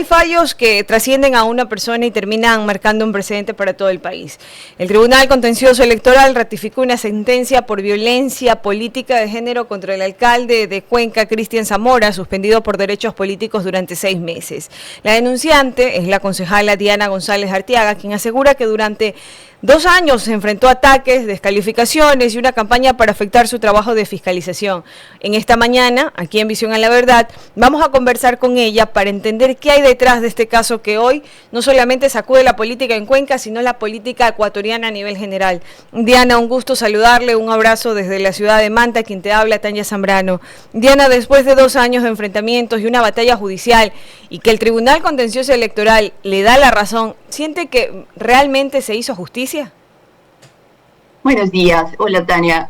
hay fallos que trascienden a una persona y terminan marcando un precedente para todo el país. El Tribunal Contencioso Electoral ratificó una sentencia por violencia política de género contra el alcalde de Cuenca, Cristian Zamora, suspendido por derechos políticos durante 6 meses. La denunciante es la concejala Diana González Arteaga, quien asegura que durante 2 años se enfrentó a ataques, descalificaciones y una campaña para afectar su trabajo de fiscalización. En esta mañana, aquí en Visión a la Verdad, vamos a conversar con ella para entender qué hay detrás de este caso que hoy no solamente sacude la política en Cuenca, sino la política ecuatoriana a nivel general. Diana, un gusto saludarle, un abrazo desde la ciudad de Manta, quien te habla, Tania Zambrano. Diana, después de 2 años de enfrentamientos y una batalla judicial y que el Tribunal Contencioso Electoral le da la razón, ¿siente que realmente se hizo justicia? Buenos días. Hola, Tania.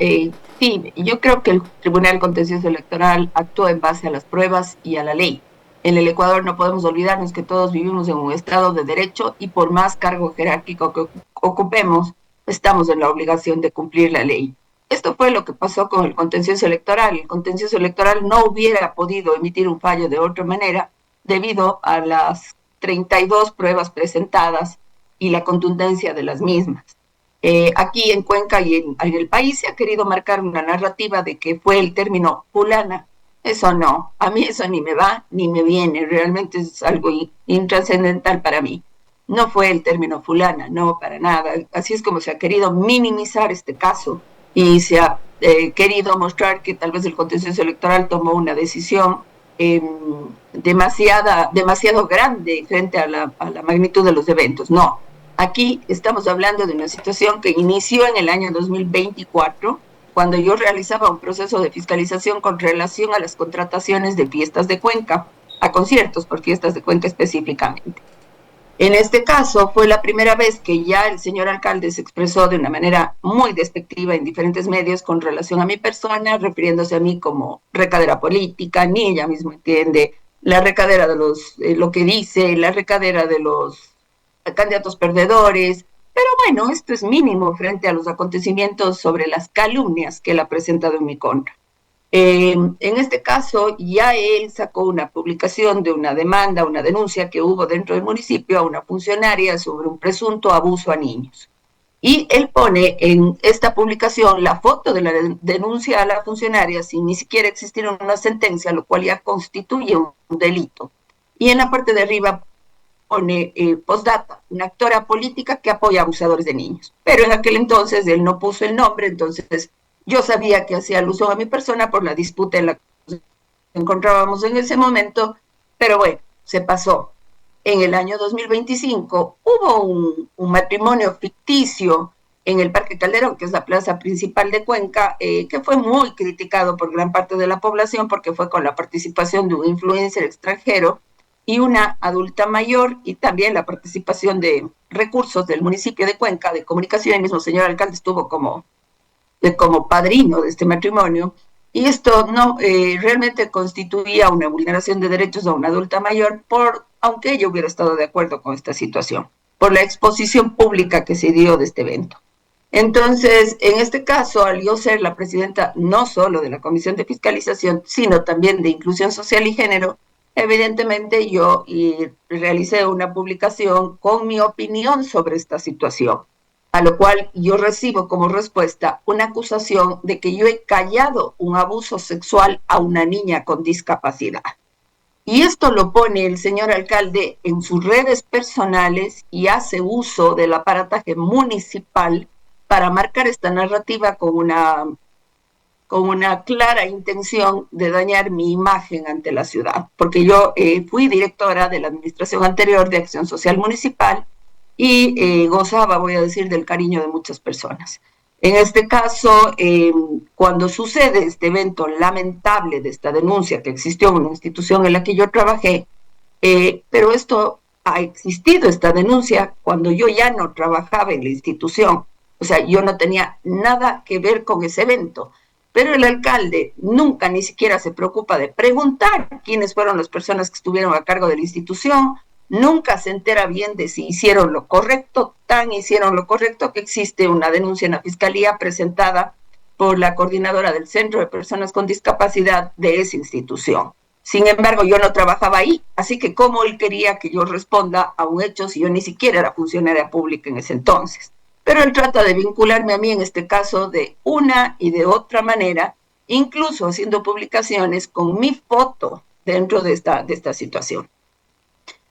Sí, yo creo que el Tribunal Contencioso Electoral actuó en base a las pruebas y a la ley. En el Ecuador no podemos olvidarnos que todos vivimos en un estado de derecho y por más cargo jerárquico que ocupemos, estamos en la obligación de cumplir la ley. Esto fue lo que pasó con el contencioso electoral. El contencioso electoral no hubiera podido emitir un fallo de otra manera debido a las 32 pruebas presentadas y la contundencia de las mismas. Aquí en Cuenca y en el país se ha querido marcar una narrativa de que fue el término fulana. Eso no, a mí eso ni me va ni me viene, realmente es algo intrascendental para mí. No fue el término fulana, no, para nada. Así es como se ha querido minimizar este caso y se ha querido mostrar que tal vez el contencioso electoral tomó una decisión demasiado grande frente a la magnitud de los eventos. No. Aquí estamos hablando de una situación que inició en el año 2024, cuando yo realizaba un proceso de fiscalización con relación a las contrataciones de fiestas de Cuenca, a conciertos por fiestas de Cuenca específicamente. En este caso fue la primera vez que ya el señor alcalde se expresó de una manera muy despectiva en diferentes medios con relación a mi persona, refiriéndose a mí como recadera política, ni ella misma entiende la recadera de lo que dice, la recadera de los candidatos perdedores, pero bueno, esto es mínimo frente a los acontecimientos sobre las calumnias que él ha presentado en mi contra. En este caso, ya él sacó una publicación de una demanda, una denuncia que hubo dentro del municipio a una funcionaria sobre un presunto abuso a niños. Y él pone en esta publicación la foto de la denuncia a la funcionaria sin ni siquiera existir una sentencia, lo cual ya constituye un delito. Y en la parte de arriba pone postdata, una actora política que apoya a abusadores de niños. Pero en aquel entonces él no puso el nombre, entonces yo sabía que hacía alusión a mi persona por la disputa en la que nos encontrábamos en ese momento, pero bueno, se pasó. En el año 2025 hubo un matrimonio ficticio en el Parque Calderón, que es la plaza principal de Cuenca, que fue muy criticado por gran parte de la población porque fue con la participación de un influencer extranjero y una adulta mayor, y también la participación de recursos del municipio de Cuenca, de comunicación. El mismo señor alcalde estuvo como padrino de este matrimonio, y esto no realmente constituía una vulneración de derechos a una adulta mayor, aunque ella hubiera estado de acuerdo con esta situación, por la exposición pública que se dio de este evento. Entonces, en este caso, al yo ser la presidenta no solo de la Comisión de Fiscalización, sino también de Inclusión Social y Género, evidentemente yo realicé una publicación con mi opinión sobre esta situación, a lo cual yo recibo como respuesta una acusación de que yo he callado un abuso sexual a una niña con discapacidad. Y esto lo pone el señor alcalde en sus redes personales y hace uso del aparataje municipal para marcar esta narrativa con una clara intención de dañar mi imagen ante la ciudad, porque yo fui directora de la administración anterior de Acción Social Municipal y gozaba, voy a decir, del cariño de muchas personas. En este caso, cuando sucede este evento lamentable de esta denuncia que existió en una institución en la que yo trabajé, pero esto ha existido, esta denuncia, cuando yo ya no trabajaba en la institución, o sea, yo no tenía nada que ver con ese evento. Pero el alcalde nunca ni siquiera se preocupa de preguntar quiénes fueron las personas que estuvieron a cargo de la institución, nunca se entera bien de si hicieron lo correcto, tan hicieron lo correcto que existe una denuncia en la Fiscalía presentada por la coordinadora del Centro de Personas con Discapacidad de esa institución. Sin embargo, yo no trabajaba ahí, así que ¿cómo él quería que yo responda a un hecho si yo ni siquiera era funcionaria pública en ese entonces? Pero él trata de vincularme a mí en este caso de una y de otra manera, incluso haciendo publicaciones con mi foto dentro de esta situación.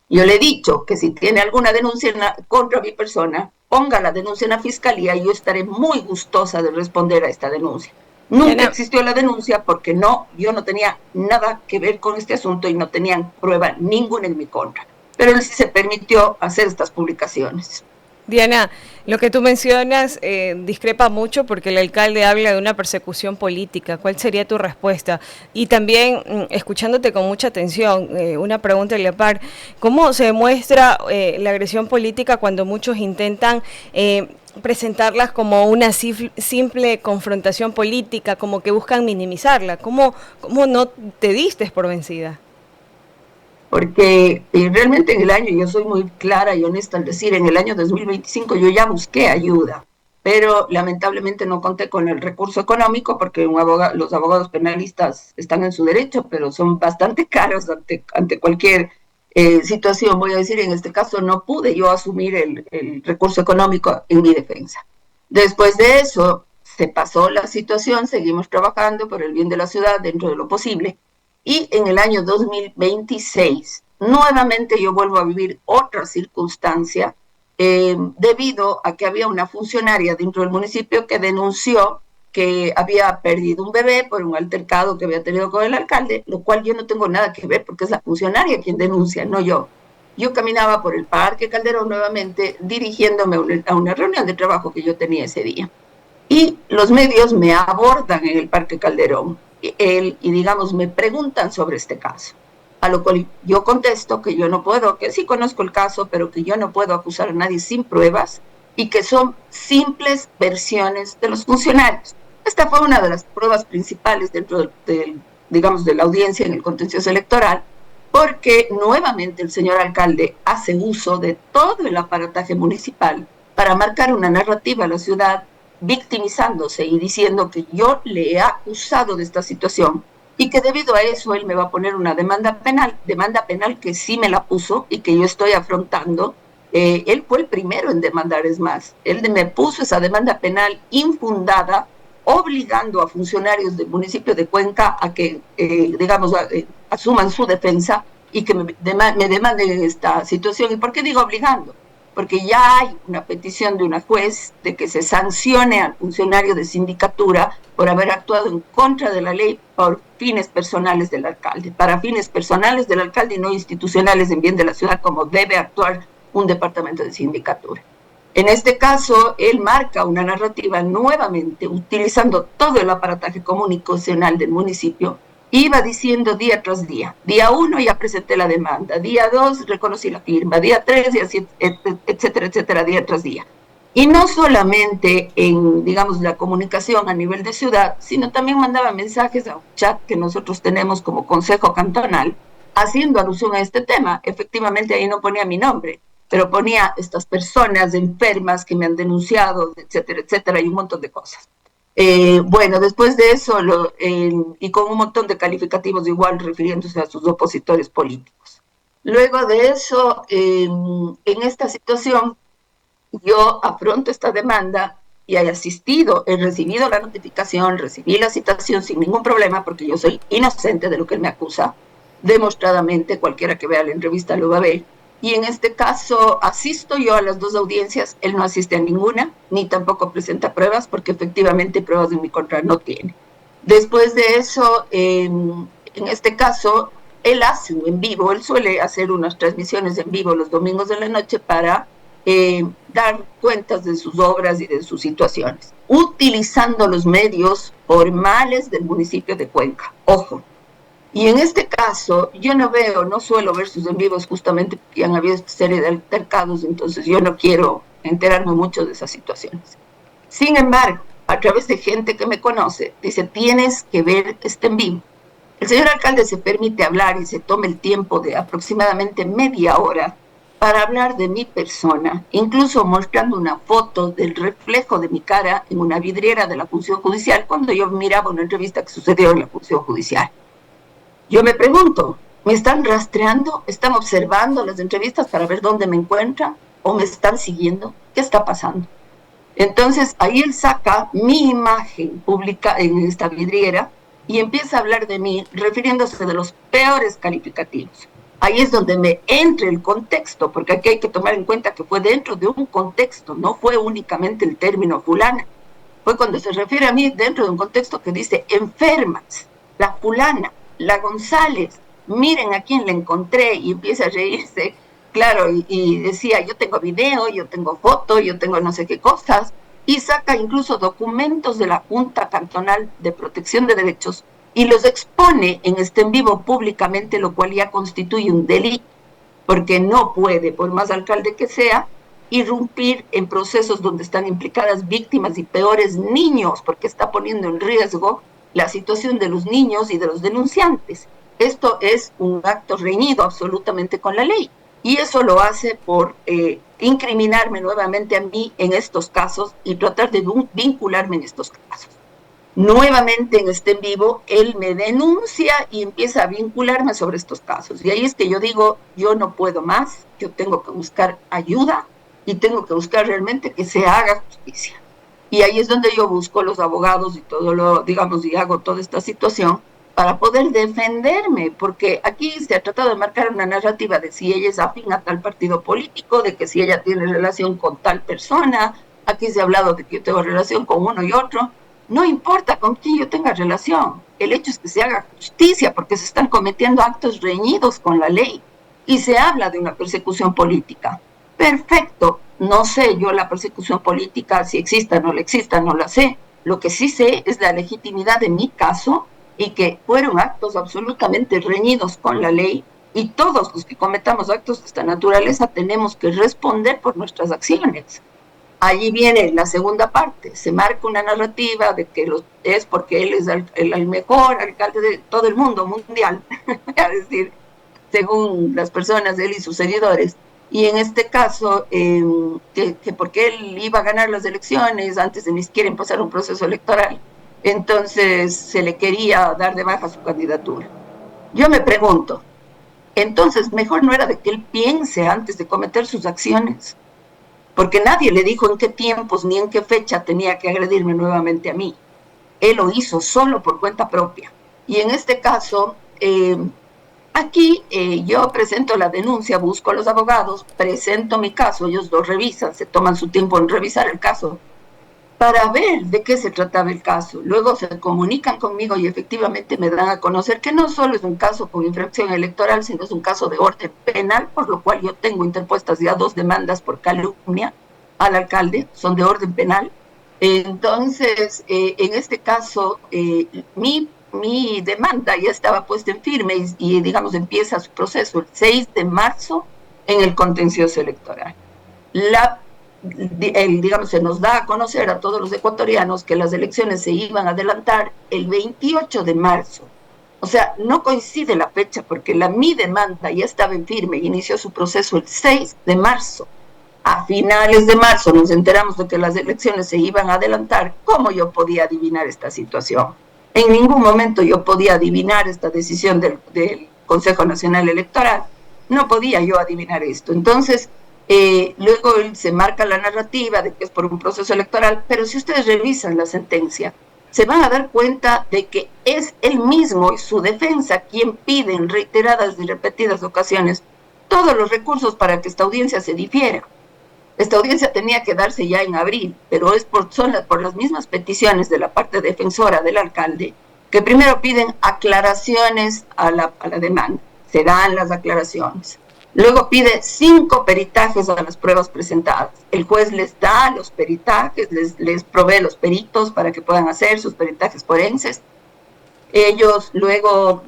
Yo le he dicho que si tiene alguna denuncia contra mi persona, ponga la denuncia en la fiscalía y yo estaré muy gustosa de responder a esta denuncia. Nunca Diana, existió la denuncia porque yo no tenía nada que ver con este asunto y no tenían prueba ninguna en mi contra. Pero él sí se permitió hacer estas publicaciones. Diana, lo que tú mencionas discrepa mucho porque el alcalde habla de una persecución política. ¿Cuál sería tu respuesta? Y también, escuchándote con mucha atención, una pregunta de la par, ¿cómo se demuestra la agresión política cuando muchos intentan presentarlas como una simple confrontación política, como que buscan minimizarla? ¿Cómo no te diste por vencida? Porque realmente en el año, yo soy muy clara y honesta al decir, en el año 2025 yo ya busqué ayuda, pero lamentablemente no conté con el recurso económico porque los abogados penalistas están en su derecho, pero son bastante caros ante cualquier situación. Voy a decir, en este caso no pude yo asumir el recurso económico en mi defensa. Después de eso, se pasó la situación, seguimos trabajando por el bien de la ciudad dentro de lo posible, y en el año 2026, nuevamente yo vuelvo a vivir otra circunstancia debido a que había una funcionaria dentro del municipio que denunció que había perdido un bebé por un altercado que había tenido con el alcalde, lo cual yo no tengo nada que ver porque es la funcionaria quien denuncia, no yo. Yo caminaba por el Parque Calderón nuevamente dirigiéndome a una reunión de trabajo que yo tenía ese día. Y los medios me abordan en el Parque Calderón y digamos, me preguntan sobre este caso. A lo cual yo contesto que yo no puedo, que sí conozco el caso, pero que yo no puedo acusar a nadie sin pruebas y que son simples versiones de los funcionarios. Esta fue una de las pruebas principales dentro digamos, de la audiencia en el contencioso electoral, porque nuevamente el señor alcalde hace uso de todo el aparataje municipal para marcar una narrativa a la ciudad, victimizándose y diciendo que yo le he acusado de esta situación y que debido a eso él me va a poner una demanda penal que sí me la puso y que yo estoy afrontando. Él fue el primero en demandar, es más, él me puso esa demanda penal infundada, obligando a funcionarios del municipio de Cuenca a que, digamos, asuman su defensa y que me demanden esta situación. ¿Y por qué digo obligando? Porque ya hay una petición de una juez de que se sancione al funcionario de sindicatura por haber actuado en contra de la ley por fines personales del alcalde, para fines personales del alcalde y no institucionales en bien de la ciudad, como debe actuar un departamento de sindicatura. En este caso, él marca una narrativa nuevamente, utilizando todo el aparataje comunicacional del municipio. Iba diciendo día tras día. Día 1 ya presenté la demanda, día 2 reconocí la firma, día 3, y así, etcétera, etcétera, día tras día. Y no solamente en, digamos, la comunicación a nivel de ciudad, sino también mandaba mensajes a un chat que nosotros tenemos como Consejo Cantonal, haciendo alusión a este tema. Efectivamente, ahí no ponía mi nombre, pero ponía estas personas enfermas que me han denunciado, etcétera, etcétera, y un montón de cosas. Bueno, después de eso, y con un montón de calificativos igual refiriéndose a sus opositores políticos. Luego de eso, en esta situación, yo afronto esta demanda y he asistido, he recibido la notificación, recibí la citación sin ningún problema porque yo soy inocente de lo que él me acusa, demostradamente, cualquiera que vea la entrevista lo va a ver. Y en este caso asisto yo a las dos audiencias, él no asiste a ninguna, ni tampoco presenta pruebas, porque efectivamente pruebas en mi contra no tiene. Después de eso, en este caso, él hace un en vivo, él suele hacer unas transmisiones en vivo los domingos de la noche para dar cuentas de sus obras y de sus situaciones, utilizando los medios formales del municipio de Cuenca. Ojo. Y en este caso, yo no suelo ver sus en vivos justamente porque han habido esta serie de altercados, entonces yo no quiero enterarme mucho de esas situaciones. Sin embargo, a través de gente que me conoce, dice, tienes que ver este en vivo. El señor alcalde se permite hablar y se toma el tiempo de aproximadamente media hora para hablar de mi persona, incluso mostrando una foto del reflejo de mi cara en una vidriera de la función judicial cuando yo miraba una entrevista que sucedió en la función judicial. Yo me pregunto, ¿me están rastreando? ¿Están observando las entrevistas para ver dónde me encuentran? ¿O me están siguiendo? ¿Qué está pasando? Entonces, ahí él saca mi imagen pública en esta vidriera y empieza a hablar de mí, refiriéndose de los peores calificativos. Ahí es donde me entra el contexto, porque aquí hay que tomar en cuenta que fue dentro de un contexto, no fue únicamente el término fulana. Fue cuando se refiere a mí dentro de un contexto que dice enfermas, la fulana, la González, miren a quién le encontré, y empieza a reírse, claro, y decía, yo tengo video, yo tengo foto, yo tengo no sé qué cosas, y saca incluso documentos de la Junta Cantonal de Protección de Derechos y los expone en este en vivo públicamente, lo cual ya constituye un delito, porque no puede, por más alcalde que sea, irrumpir en procesos donde están implicadas víctimas y peores niños, porque está poniendo en riesgo la situación de los niños y de los denunciantes. Esto es un acto reñido absolutamente con la ley, y eso lo hace por incriminarme nuevamente a mí en estos casos y tratar de vincularme en estos casos. Nuevamente en este en vivo, él me denuncia y empieza a vincularme sobre estos casos. Y ahí es que yo digo, yo no puedo más, yo tengo que buscar ayuda y tengo que buscar realmente que se haga justicia. Y ahí es donde yo busco los abogados y todo lo, digamos, y hago toda esta situación para poder defenderme, porque aquí se ha tratado de marcar una narrativa de si ella es afín a tal partido político, de que si ella tiene relación con tal persona, aquí se ha hablado de que yo tengo relación con uno y otro. No importa con quién yo tenga relación, el hecho es que se haga justicia, porque se están cometiendo actos reñidos con la ley y se habla de una persecución política. Perfecto, no sé yo la persecución política, si exista o no la exista, no la sé. Lo que sí sé es la legitimidad de mi caso y que fueron actos absolutamente reñidos con la ley, y todos los que cometamos actos de esta naturaleza tenemos que responder por nuestras acciones. Allí viene la segunda parte, se marca una narrativa de que es porque él es el mejor alcalde de todo el mundo mundial, es decir, según las personas, él y sus seguidores. Y en este caso, que porque él iba a ganar las elecciones antes de ni siquiera empezar un proceso electoral, entonces se le quería dar de baja su candidatura. Yo me pregunto, entonces mejor no era de que él piense antes de cometer sus acciones, porque nadie le dijo en qué tiempos ni en qué fecha tenía que agredirme nuevamente a mí. Él lo hizo solo por cuenta propia. Y en este caso, aquí yo presento la denuncia, busco a los abogados, presento mi caso, ellos lo revisan, se toman su tiempo en revisar el caso para ver de qué se trataba el caso. Luego se comunican conmigo y efectivamente me dan a conocer que no solo es un caso con infracción electoral, sino es un caso de orden penal, por lo cual yo tengo interpuestas ya 2 demandas por calumnia al alcalde, son de orden penal. Entonces, en este caso, mi demanda ya estaba puesta en firme y, digamos, empieza su proceso el 6 de marzo en el contencioso electoral. Digamos, se nos da a conocer a todos los ecuatorianos que las elecciones se iban a adelantar el 28 de marzo. O sea, no coincide la fecha porque mi demanda ya estaba en firme y inició su proceso el 6 de marzo. A finales de marzo nos enteramos de que las elecciones se iban a adelantar. ¿Cómo yo podía adivinar esta situación? En ningún momento yo podía adivinar esta decisión del Consejo Nacional Electoral. No podía yo adivinar esto. Entonces, luego se marca la narrativa de que es por un proceso electoral, pero si ustedes revisan la sentencia, se van a dar cuenta de que es él mismo y su defensa quien pide en reiteradas y repetidas ocasiones todos los recursos para que esta audiencia se difiera. Esta audiencia tenía que darse ya en abril, pero son por las mismas peticiones de la parte defensora del alcalde, que primero piden aclaraciones a la demanda. Se dan las aclaraciones. Luego pide 5 peritajes a las pruebas presentadas. El juez les da los peritajes, les provee los peritos para que puedan hacer sus peritajes forenses. Ellos luego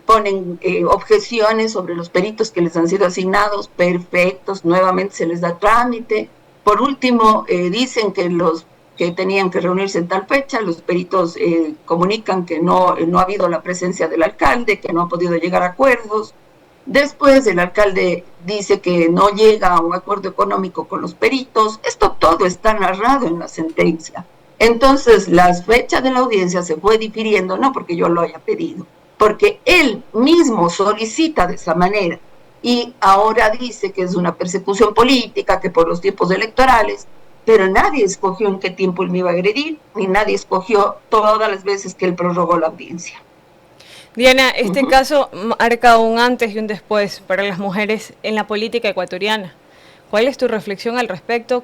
ponen objeciones sobre los peritos que les han sido asignados, perfectos, nuevamente se les da trámite. Por último, dicen que los que tenían que reunirse en tal fecha, los peritos comunican que no ha habido la presencia del alcalde, que no ha podido llegar a acuerdos. Después el alcalde dice que no llega a un acuerdo económico con los peritos. Esto todo está narrado en la sentencia. Entonces, la fecha de la audiencia se fue difiriendo, no porque yo lo haya pedido, porque él mismo solicita de esa manera y ahora dice que es una persecución política, que por los tiempos electorales, pero nadie escogió en qué tiempo él me iba a agredir, ni nadie escogió todas las veces que él prorrogó la audiencia. Diana, este caso marca un antes y un después para las mujeres en la política ecuatoriana. ¿Cuál es tu reflexión al respecto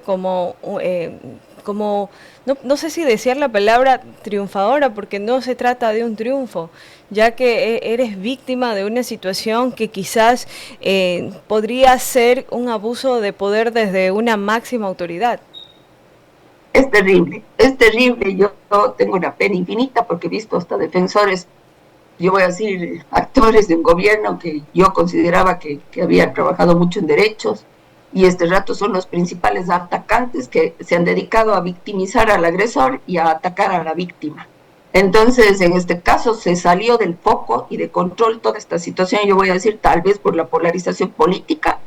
no sé si decir la palabra triunfadora, porque no se trata de un triunfo, ya que eres víctima de una situación que quizás podría ser un abuso de poder desde una máxima autoridad? Es terrible, es terrible. Yo tengo una pena infinita porque he visto hasta defensores, yo voy a decir, actores de un gobierno que yo consideraba que había trabajado mucho en derechos, y este rato son los principales atacantes que se han dedicado a victimizar al agresor y a atacar a la víctima. Entonces, en este caso, se salió del foco y de control toda esta situación, yo voy a decir, tal vez por la polarización política,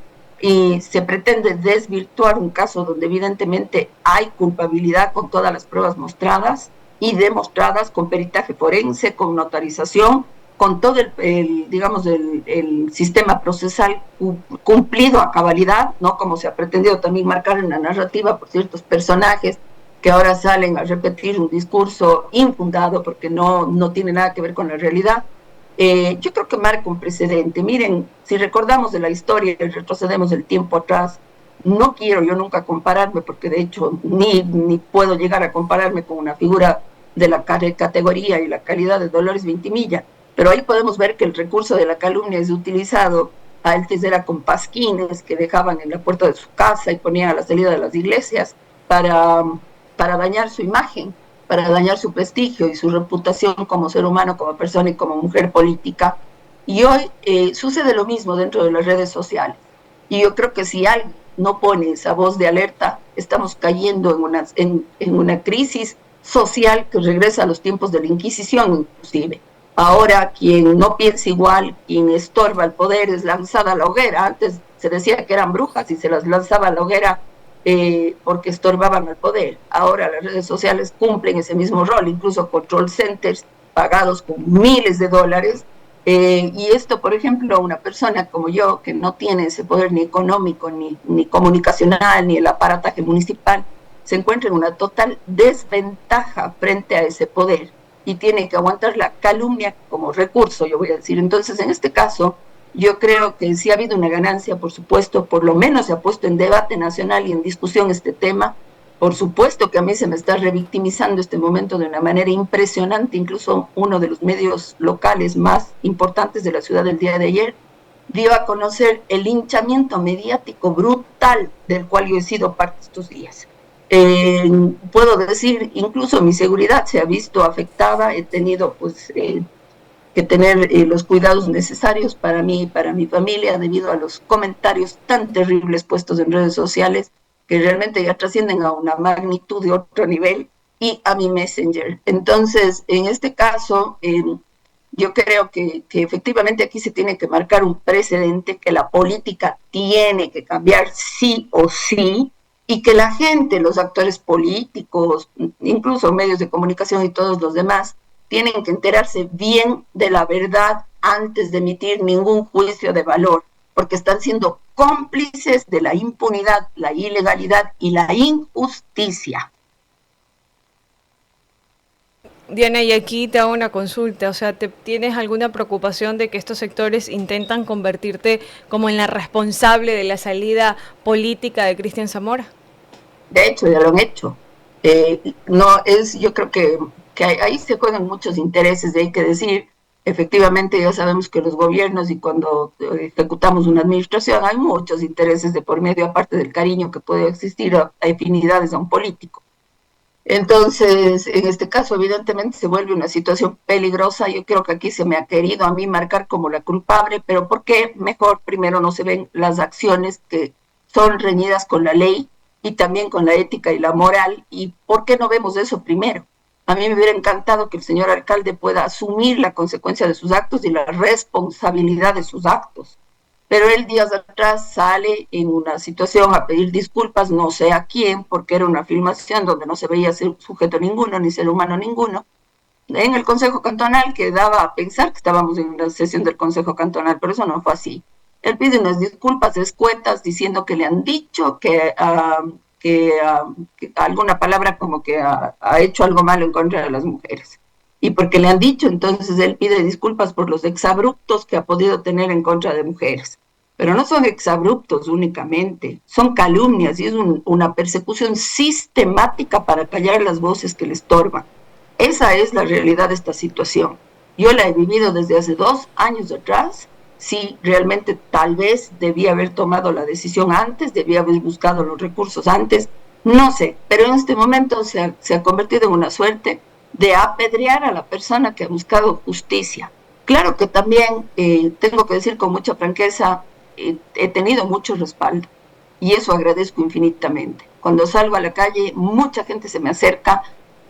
y se pretende desvirtuar un caso donde evidentemente hay culpabilidad con todas las pruebas mostradas y demostradas con peritaje forense, con notarización, con todo el sistema procesal cumplido a cabalidad, ¿no? Como se ha pretendido también marcar en la narrativa por ciertos personajes que ahora salen a repetir un discurso infundado porque no tiene nada que ver con la realidad. Yo creo que marca un precedente. Miren, si recordamos de la historia y retrocedemos el tiempo atrás, no quiero yo nunca compararme, porque de hecho ni puedo llegar a compararme con una figura de la categoría y la calidad de Dolores Vintimilla, pero ahí podemos ver que el recurso de la calumnia es utilizado. Antes era con pasquines que dejaban en la puerta de su casa y ponían a la salida de las iglesias para dañar su imagen, para dañar su prestigio y su reputación como ser humano, como persona y como mujer política. Y hoy sucede lo mismo dentro de las redes sociales. Y yo creo que si alguien no pone esa voz de alerta, estamos cayendo en una crisis social que regresa a los tiempos de la Inquisición, inclusive. Ahora, quien no piensa igual, quien estorba el poder, es lanzada a la hoguera. Antes se decía que eran brujas y se las lanzaba a la hoguera porque estorbaban el poder. Ahora las redes sociales cumplen ese mismo rol, incluso control centers pagados con miles de dólares. Y esto, por ejemplo, una persona como yo, que no tiene ese poder ni económico, ni comunicacional, ni el aparataje municipal, se encuentra en una total desventaja frente a ese poder y tiene que aguantar la calumnia como recurso, yo voy a decir. Entonces, en este caso, yo creo que sí ha habido una ganancia, por supuesto, por lo menos se ha puesto en debate nacional y en discusión este tema. Por supuesto que a mí se me está revictimizando este momento de una manera impresionante. Incluso uno de los medios locales más importantes de la ciudad del día de ayer dio a conocer el linchamiento mediático brutal del cual yo he sido parte estos días. Puedo decir, incluso mi seguridad se ha visto afectada. He tenido que tener los cuidados necesarios para mí y para mi familia debido a los comentarios tan terribles puestos en redes sociales que realmente ya trascienden a una magnitud de otro nivel, y a mi Messenger. Entonces, en este caso, yo creo que efectivamente aquí se tiene que marcar un precedente, que la política tiene que cambiar sí o sí, y que la gente, los actores políticos, incluso medios de comunicación y todos los demás, tienen que enterarse bien de la verdad antes de emitir ningún juicio de valor, porque están siendo cómplices de la impunidad, la ilegalidad y la injusticia. Diana, y aquí te hago una consulta, o sea, ¿tienes alguna preocupación de que estos sectores intentan convertirte como en la responsable de la salida política de Cristian Zamora? De hecho, ya lo han hecho. No es, yo creo que ahí se juegan muchos intereses, hay que decir. Efectivamente, ya sabemos que los gobiernos y cuando ejecutamos una administración hay muchos intereses de por medio, aparte del cariño que puede existir a afinidades a un político. Entonces, en este caso, evidentemente se vuelve una situación peligrosa. Yo creo que aquí se me ha querido a mí marcar como la culpable, pero ¿por qué mejor primero no se ven las acciones que son reñidas con la ley y también con la ética y la moral? ¿Y por qué no vemos eso primero? A mí me hubiera encantado que el señor alcalde pueda asumir la consecuencia de sus actos y la responsabilidad de sus actos. Pero él días atrás sale en una situación a pedir disculpas, no sé a quién, porque era una filmación donde no se veía ser sujeto ninguno, ni ser humano ninguno, en el Consejo Cantonal, que daba a pensar que estábamos en una sesión del Consejo Cantonal, pero eso no fue así. Él pide unas disculpas escuetas diciendo que le han dicho que alguna palabra como que ha hecho algo malo en contra de las mujeres. Y porque le han dicho, entonces él pide disculpas por los exabruptos que ha podido tener en contra de mujeres. Pero no son exabruptos únicamente, son calumnias y es una persecución sistemática para callar las voces que le estorban. Esa es la realidad de esta situación. Yo la he vivido desde hace 2 años atrás. Sí, realmente tal vez debía haber tomado la decisión antes, debía haber buscado los recursos antes, no sé, pero en este momento se ha convertido en una suerte de apedrear a la persona que ha buscado justicia. Claro que también tengo que decir con mucha franqueza, he tenido mucho respaldo y eso agradezco infinitamente. Cuando salgo a la calle, mucha gente se me acerca,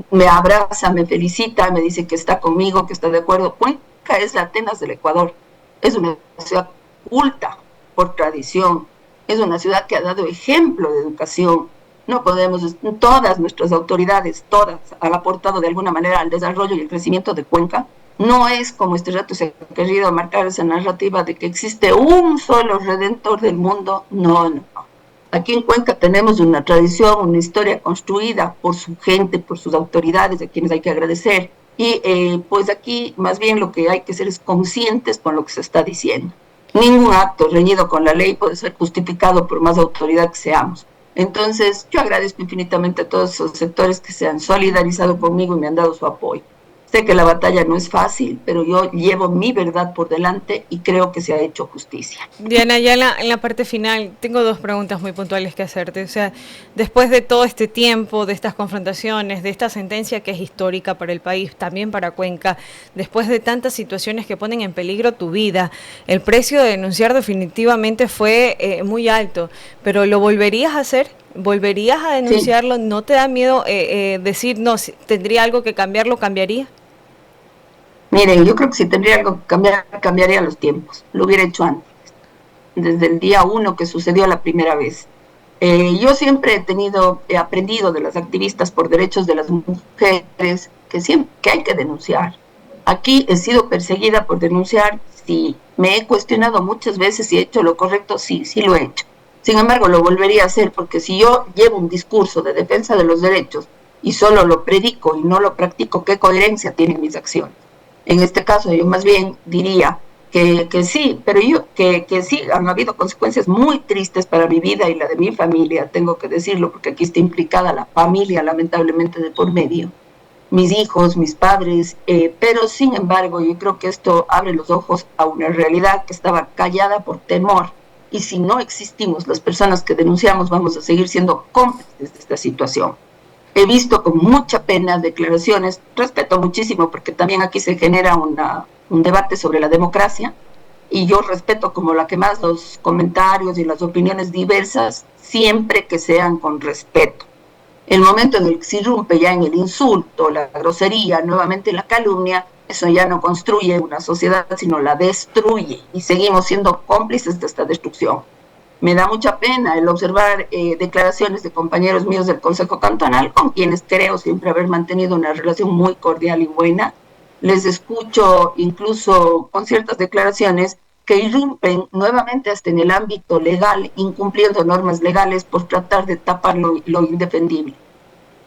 me abraza, me felicita, me dice que está conmigo, que está de acuerdo. Cuenca es la Atenas del Ecuador. Es una ciudad culta por tradición, es una ciudad que ha dado ejemplo de educación. No podemos, todas nuestras autoridades, todas, han aportado de alguna manera al desarrollo y el crecimiento de Cuenca. No es como este rato se ha querido marcar esa narrativa de que existe un solo redentor del mundo. No, no. Aquí en Cuenca tenemos una tradición, una historia construida por su gente, por sus autoridades, a quienes hay que agradecer. Y pues aquí más bien lo que hay que ser es conscientes con lo que se está diciendo. Ningún acto reñido con la ley puede ser justificado por más autoridad que seamos. Entonces, yo agradezco infinitamente a todos esos sectores que se han solidarizado conmigo y me han dado su apoyo. Sé que la batalla no es fácil, pero yo llevo mi verdad por delante y creo que se ha hecho justicia. Diana, ya en la parte final, tengo dos preguntas muy puntuales que hacerte. O sea, después de todo este tiempo, de estas confrontaciones, de esta sentencia que es histórica para el país, también para Cuenca, después de tantas situaciones que ponen en peligro tu vida, el precio de denunciar definitivamente fue muy alto, pero ¿lo volverías a hacer? ¿Volverías a denunciarlo? Sí. ¿No te da miedo decir, no, si tendría algo que cambiarlo, cambiaría? Miren, yo creo que si tendría algo que cambiar, cambiaría los tiempos. Lo hubiera hecho antes, desde el día 1 que sucedió la primera vez. Yo siempre he aprendido de las activistas por derechos de las mujeres que hay que denunciar. Aquí he sido perseguida por denunciar, sí. Me he cuestionado muchas veces si he hecho lo correcto, sí, sí lo he hecho. Sin embargo, lo volvería a hacer porque si yo llevo un discurso de defensa de los derechos y solo lo predico y no lo practico, ¿qué coherencia tienen mis acciones? En este caso, yo más bien diría que sí, pero que sí, han habido consecuencias muy tristes para mi vida y la de mi familia, tengo que decirlo, porque aquí está implicada la familia, lamentablemente, de por medio. Mis hijos, mis padres, pero sin embargo, yo creo que esto abre los ojos a una realidad que estaba callada por temor. Y si no existimos las personas que denunciamos, vamos a seguir siendo cómplices de esta situación. He visto con mucha pena declaraciones, respeto muchísimo porque también aquí se genera un debate sobre la democracia y yo respeto como la que más los comentarios y las opiniones diversas, siempre que sean con respeto. El momento en el que se irrumpe ya en el insulto, la grosería, nuevamente la calumnia, eso ya no construye una sociedad, sino la destruye y seguimos siendo cómplices de esta destrucción. Me da mucha pena el observar declaraciones de compañeros míos del Consejo Cantonal, con quienes creo siempre haber mantenido una relación muy cordial y buena. Les escucho incluso con ciertas declaraciones que irrumpen nuevamente hasta en el ámbito legal, incumpliendo normas legales por tratar de tapar lo indefendible.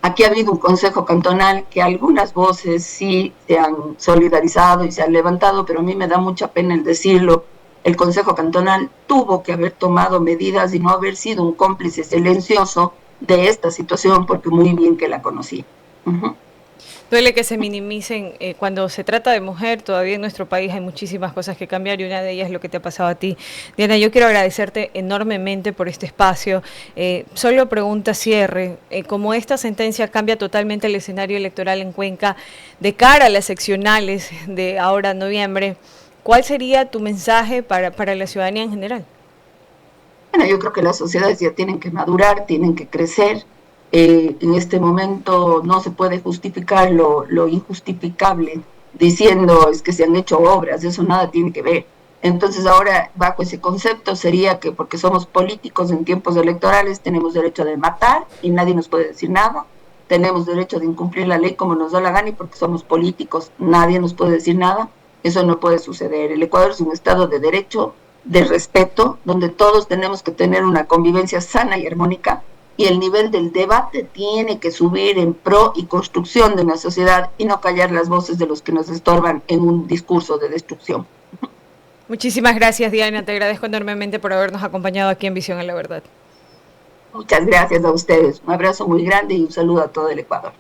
Aquí ha habido un Consejo Cantonal que algunas voces sí se han solidarizado y se han levantado, pero a mí me da mucha pena el decirlo. El Consejo Cantonal tuvo que haber tomado medidas y no haber sido un cómplice silencioso de esta situación, porque muy bien que la conocí. Duele que se minimicen. Cuando se trata de mujer, todavía en nuestro país hay muchísimas cosas que cambiar y una de ellas es lo que te ha pasado a ti. Diana, yo quiero agradecerte enormemente por este espacio. Solo pregunta cierre. Como esta sentencia cambia totalmente el escenario electoral en Cuenca de cara a las seccionales de ahora noviembre, ¿cuál sería tu mensaje para la ciudadanía en general? Bueno, yo creo que las sociedades ya tienen que madurar, tienen que crecer. En este momento no se puede justificar lo injustificable diciendo es que se han hecho obras, eso nada tiene que ver. Entonces ahora bajo ese concepto sería que porque somos políticos en tiempos electorales tenemos derecho de matar y nadie nos puede decir nada. tenemos derecho de incumplir la ley como nos da la gana y porque somos políticos, nadie nos puede decir nada, eso no puede suceder. El Ecuador es un estado de derecho, de respeto, donde todos tenemos que tener una convivencia sana y armónica, y el nivel del debate tiene que subir en pro y construcción de una sociedad y no callar las voces de los que nos estorban en un discurso de destrucción. Muchísimas gracias, Diana. Te agradezco enormemente por habernos acompañado aquí en Visión a la Verdad. Muchas gracias a ustedes. Un abrazo muy grande y un saludo a todo el Ecuador.